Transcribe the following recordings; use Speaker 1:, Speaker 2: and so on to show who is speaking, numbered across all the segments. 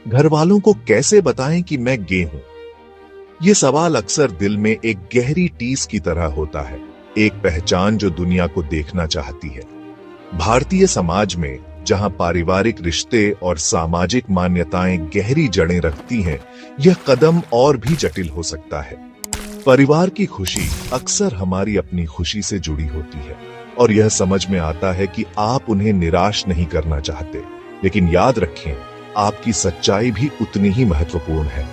Speaker 1: घर वालों को कैसे बताएं कि मैं गे हूं? ये सवाल अक्सर दिल में एक गहरी टीस की तरह होता है, एक पहचान जो दुनिया को देखना चाहती है। भारतीय समाज में जहां पारिवारिक रिश्ते और सामाजिक मान्यताएं गहरी जड़ें रखती हैं, यह कदम और भी जटिल हो सकता है। परिवार की खुशी अक्सर हमारी अपनी खुशी से जुड़ी होती है और यह समझ में आता है कि आप उन्हें निराश नहीं करना चाहते, लेकिन याद रखें, आपकी सच्चाई भी उतनी ही महत्वपूर्ण है।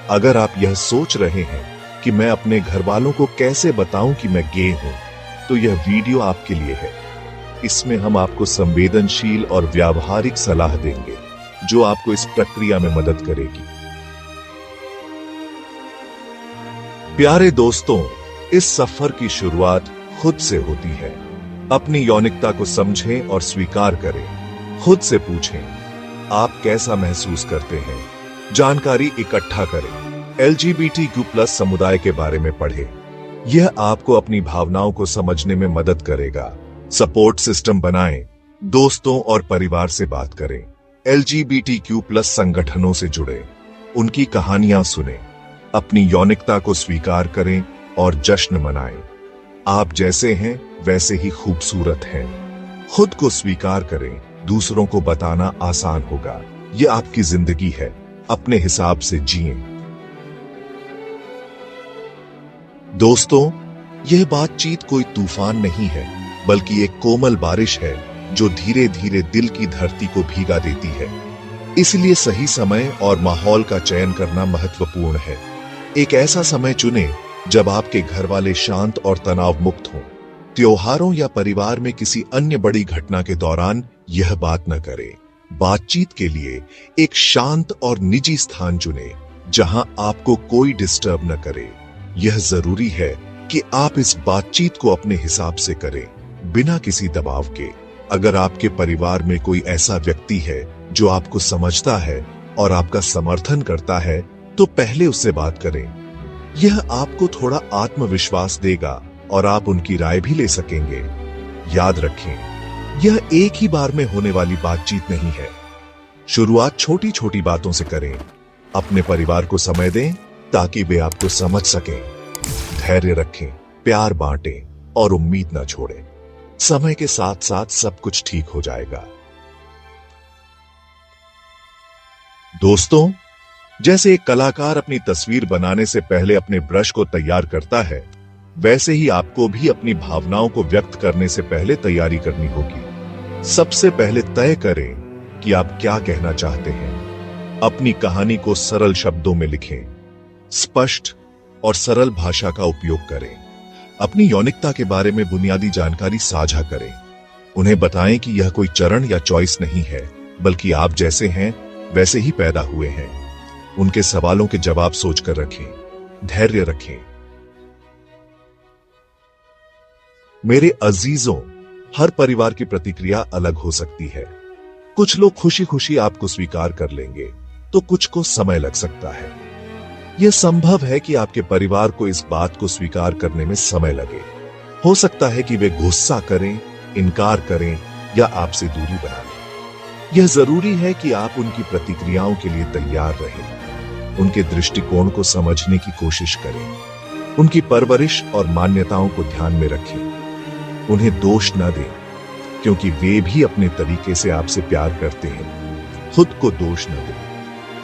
Speaker 1: अगर आप यह सोच रहे हैं कि मैं अपने घर वालों को कैसे बताऊं कि मैं गे हूं, तो यह वीडियो आपके लिए है। इसमें हम आपको संवेदनशील और व्यावहारिक सलाह देंगे जो आपको इस प्रक्रिया में मदद करेगी। प्यारे दोस्तों, इस सफर की शुरुआत खुद से होती है। अपनी यौनिकता को समझें और स्वीकार करें। खुद से पूछें, आप कैसा महसूस करते हैं? जानकारी इकट्ठा करें। LGBTQ+ समुदाय के बारे में पढ़ें। यह आपको अपनी भावनाओं को समझने में मदद करेगा। सपोर्ट सिस्टम बनाएं। दोस्तों और परिवार से बात करें। LGBTQ+ संगठनों से जुड़ें। उनकी कहानियां सुनें। अपनी यौनिकता को स्वीकार करें और जश्न मनाएं। आप जैसे हैं वैसे ही खूबसूरत हैं। खुद को स्वीकार करें। दूसरों को बताना आसान होगा। यह आपकी जिंदगी है, अपने हिसाब से जिएं। दोस्तों, यह बातचीत कोई तूफान नहीं है, बल्कि एक कोमल बारिश है जो धीरे धीरे दिल की धरती को भीगा देती है। इसलिए सही समय और माहौल का चयन करना महत्वपूर्ण है। एक ऐसा समय चुनें जब आपके घर वाले शांत और तनाव मुक्त हों। त्योहारों या परिवार में किसी अन्य बड़ी घटना के दौरान यह बात न करें। बातचीत के लिए एक शांत और निजी स्थान चुनें जहां आपको कोई डिस्टर्ब न करे। यह जरूरी है कि आप इस बातचीत को अपने हिसाब से करें, बिना किसी दबाव के। अगर आपके परिवार में कोई ऐसा व्यक्ति है जो आपको समझता है और आपका समर्थन करता है, तो पहले उससे बात करें। यह आपको थोड़ा आत्मविश्वास देगा और आप उनकी राय भी ले सकेंगे। याद रखें, यह एक ही बार में होने वाली बातचीत नहीं है। शुरुआत छोटी छोटी बातों से करें। अपने परिवार को समय दें ताकि वे आपको समझ सकें। धैर्य रखें, प्यार बांटें और उम्मीद न छोड़ें। समय के साथ साथ सब कुछ ठीक हो जाएगा। दोस्तों, जैसे एक कलाकार अपनी तस्वीर बनाने से पहले अपने ब्रश को तैयार करता है, वैसे ही आपको भी अपनी भावनाओं को व्यक्त करने से पहले तैयारी करनी होगी। सबसे पहले तय करें कि आप क्या कहना चाहते हैं। अपनी कहानी को सरल शब्दों में लिखें। स्पष्ट और सरल भाषा का उपयोग करें। अपनी यौनिकता के बारे में बुनियादी जानकारी साझा करें। उन्हें बताएं कि यह कोई चरण या चॉइस नहीं है, बल्कि आप जैसे हैं वैसे ही पैदा हुए हैं। उनके सवालों के जवाब सोचकर रखें। धैर्य रखें। मेरे अजीजों, हर परिवार की प्रतिक्रिया अलग हो सकती है। कुछ लोग खुशी खुशी आपको स्वीकार कर लेंगे, तो कुछ को समय लग सकता है। यह संभव है कि आपके परिवार को इस बात को स्वीकार करने में समय लगे। हो सकता है कि वे गुस्सा करें, इनकार करें या आपसे दूरी बना लें। यह जरूरी है कि आप उनकी प्रतिक्रियाओं के लिए तैयार रहें। उनके दृष्टिकोण को समझने की कोशिश करें। उनकी परवरिश और मान्यताओं को ध्यान में रखें। उन्हें दोष न दें, क्योंकि वे भी अपने तरीके से आपसे प्यार करते हैं। खुद को दोष न दें।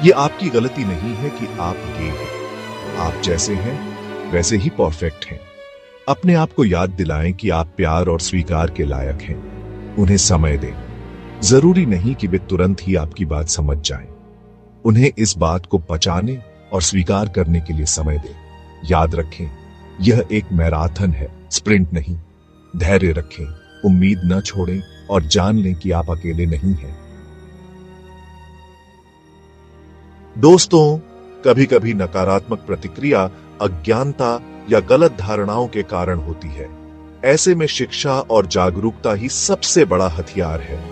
Speaker 1: यह आपकी गलती नहीं है कि आप गे हैं। आप जैसे हैं वैसे ही परफेक्ट हैं। अपने आप को याद दिलाएं कि आप प्यार और स्वीकार के लायक हैं। उन्हें समय दें। जरूरी नहीं कि वे तुरंत ही आपकी बात समझ जाएं। उन्हें इस बात को पचाने और स्वीकार करने के लिए समय दें। याद रखें, यह एक मैराथन है, स्प्रिंट नहीं। धैर्य रखें, उम्मीद न छोड़ें और जान लें कि आप अकेले नहीं हैं। दोस्तों, कभी कभी नकारात्मक प्रतिक्रिया अज्ञानता या गलत धारणाओं के कारण होती है। ऐसे में शिक्षा और जागरूकता ही सबसे बड़ा हथियार है।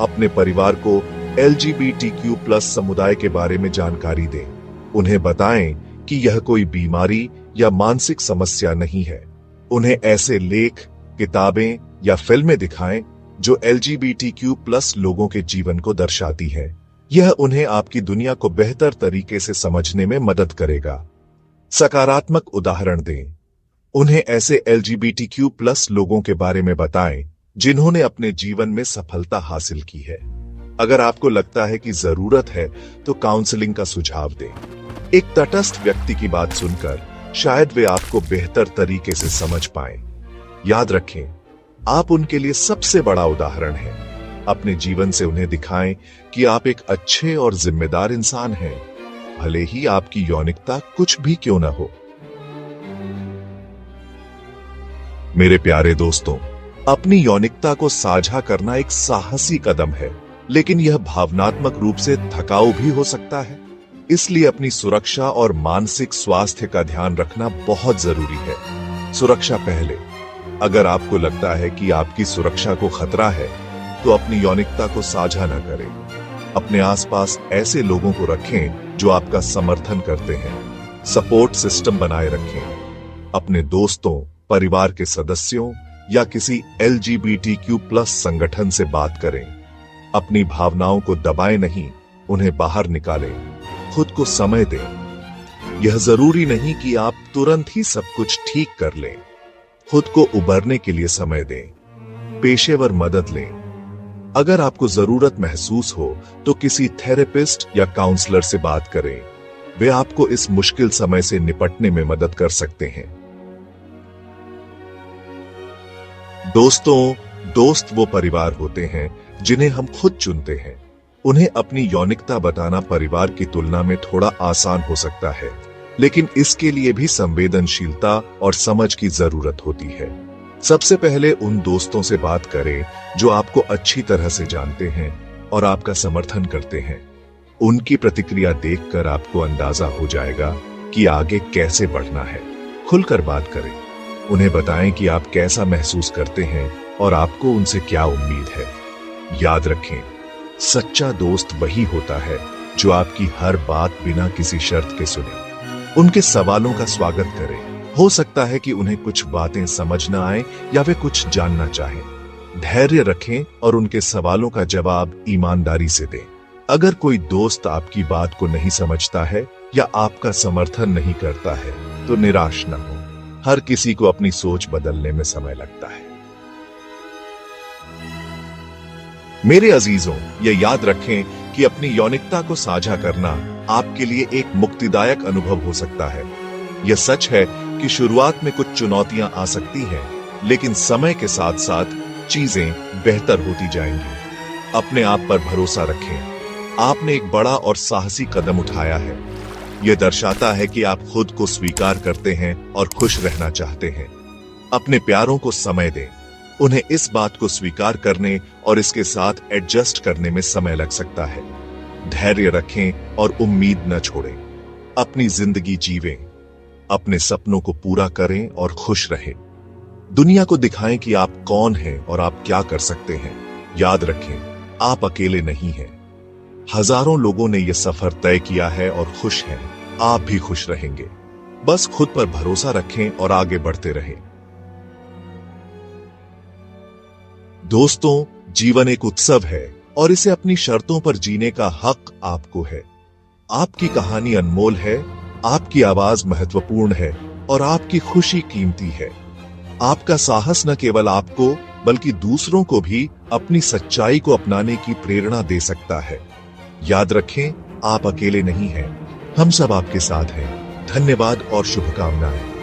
Speaker 1: अपने परिवार को LGBTQ+ समुदाय के बारे में जानकारी दें। उन्हें बताएं कि यह कोई बीमारी या मानसिक समस्या नहीं है। उन्हें ऐसे लेख, किताबें या फिल्में दिखाएं जो LGBTQ+ लोगों के जीवन को दर्शाती है। यह उन्हें आपकी दुनिया को बेहतर तरीके से समझने में मदद करेगा। सकारात्मक उदाहरण दें। उन्हें ऐसे LGBTQ+ लोगों के बारे में बताएं जिन्होंने अपने जीवन में सफलता हासिल की है। अगर आपको लगता है कि जरूरत है तो काउंसलिंग का सुझाव दें। एक तटस्थ व्यक्ति की बात सुनकर शायद वे आपको बेहतर तरीके से समझ पाएं। याद रखें, आप उनके लिए सबसे बड़ा उदाहरण हैं। अपने जीवन से उन्हें दिखाएं कि आप एक अच्छे और जिम्मेदार इंसान हैं, भले ही आपकी यौनिकता कुछ भी क्यों न हो। मेरे प्यारे दोस्तों, अपनी यौनिकता को साझा करना एक साहसी कदम है, लेकिन यह भावनात्मक रूप से थकाऊ भी हो सकता है। इसलिए अपनी सुरक्षा और मानसिक स्वास्थ्य का ध्यान रखना बहुत जरूरी है। सुरक्षा पहले। अगर आपको लगता है कि आपकी सुरक्षा को खतरा है, तो अपनी यौनिकता को साझा न करें। अपने आसपास ऐसे लोगों को रखें जो आपका समर्थन करते हैं। सपोर्ट सिस्टम बनाए रखें। अपने दोस्तों, परिवार के सदस्यों या किसी LGBTQ+ संगठन से बात करें। अपनी भावनाओं को दबाएं नहीं, उन्हें बाहर निकालें। खुद को समय दें। यह जरूरी नहीं कि आप तुरंत ही सब कुछ ठीक कर लें। खुद को उबरने के लिए समय दें। पेशेवर मदद लें। अगर आपको जरूरत महसूस हो तो किसी थेरेपिस्ट या काउंसलर से बात करें। वे आपको इस मुश्किल समय से निपटने में मदद कर सकते हैं। दोस्तों, दोस्त वो परिवार होते हैं जिन्हें हम खुद चुनते हैं। उन्हें अपनी यौनिकता बताना परिवार की तुलना में थोड़ा आसान हो सकता है, लेकिन इसके लिए भी संवेदनशीलता और समझ की जरूरत होती है। सबसे पहले उन दोस्तों से बात करें जो आपको अच्छी तरह से जानते हैं और आपका समर्थन करते हैं। उनकी प्रतिक्रिया देखकर आपको अंदाजा हो जाएगा कि आगे कैसे बढ़ना है। खुलकर बात करें। उन्हें बताएं कि आप कैसा महसूस करते हैं और आपको उनसे क्या उम्मीद है। याद रखें, सच्चा दोस्त वही होता है जो आपकी हर बात बिना किसी शर्त के सुने। उनके सवालों का स्वागत करें। हो सकता है कि उन्हें कुछ बातें समझ न आए या वे कुछ जानना चाहें। धैर्य रखें और उनके सवालों का जवाब ईमानदारी से दें। अगर कोई दोस्त आपकी बात को नहीं समझता है या आपका समर्थन नहीं करता है, तो निराश न हो। हर किसी को अपनी सोच बदलने में समय लगता है। मेरे अजीजों, ये याद रखें कि अपनी यौनिकता को साझा करना आपके लिए एक मुक्तिदायक अनुभव हो सकता है। यह सच है कि शुरुआत में कुछ चुनौतियां आ सकती हैं, लेकिन समय के साथ साथ चीजें बेहतर होती जाएंगी। अपने आप पर भरोसा रखें। आपने एक बड़ा और साहसी कदम उठाया है। यह दर्शाता है कि आप खुद को स्वीकार करते हैं और खुश रहना चाहते हैं। अपने प्यारों को समय दें। उन्हें इस बात को स्वीकार करने और इसके साथ एडजस्ट करने में समय लग सकता है। धैर्य रखें और उम्मीद न छोड़ें। अपनी जिंदगी जीवें। अपने सपनों को पूरा करें और खुश रहें। दुनिया को दिखाएं कि आप कौन हैं और आप क्या कर सकते हैं। याद रखें, आप अकेले नहीं हैं। हजारों लोगों ने यह सफर तय किया है और खुश हैं। आप भी खुश रहेंगे। बस खुद पर भरोसा रखें और आगे बढ़ते रहें। दोस्तों, जीवन एक उत्सव है और इसे अपनी शर्तों पर जीने का हक आपको है। आपकी कहानी अनमोल है, आपकी आवाज महत्वपूर्ण है और आपकी खुशी कीमती है। आपका साहस न केवल आपको बल्कि दूसरों को भी अपनी सच्चाई को अपनाने की प्रेरणा दे सकता है। याद रखें, आप अकेले नहीं हैं। हम सब आपके साथ हैं। धन्यवाद और शुभकामनाएं।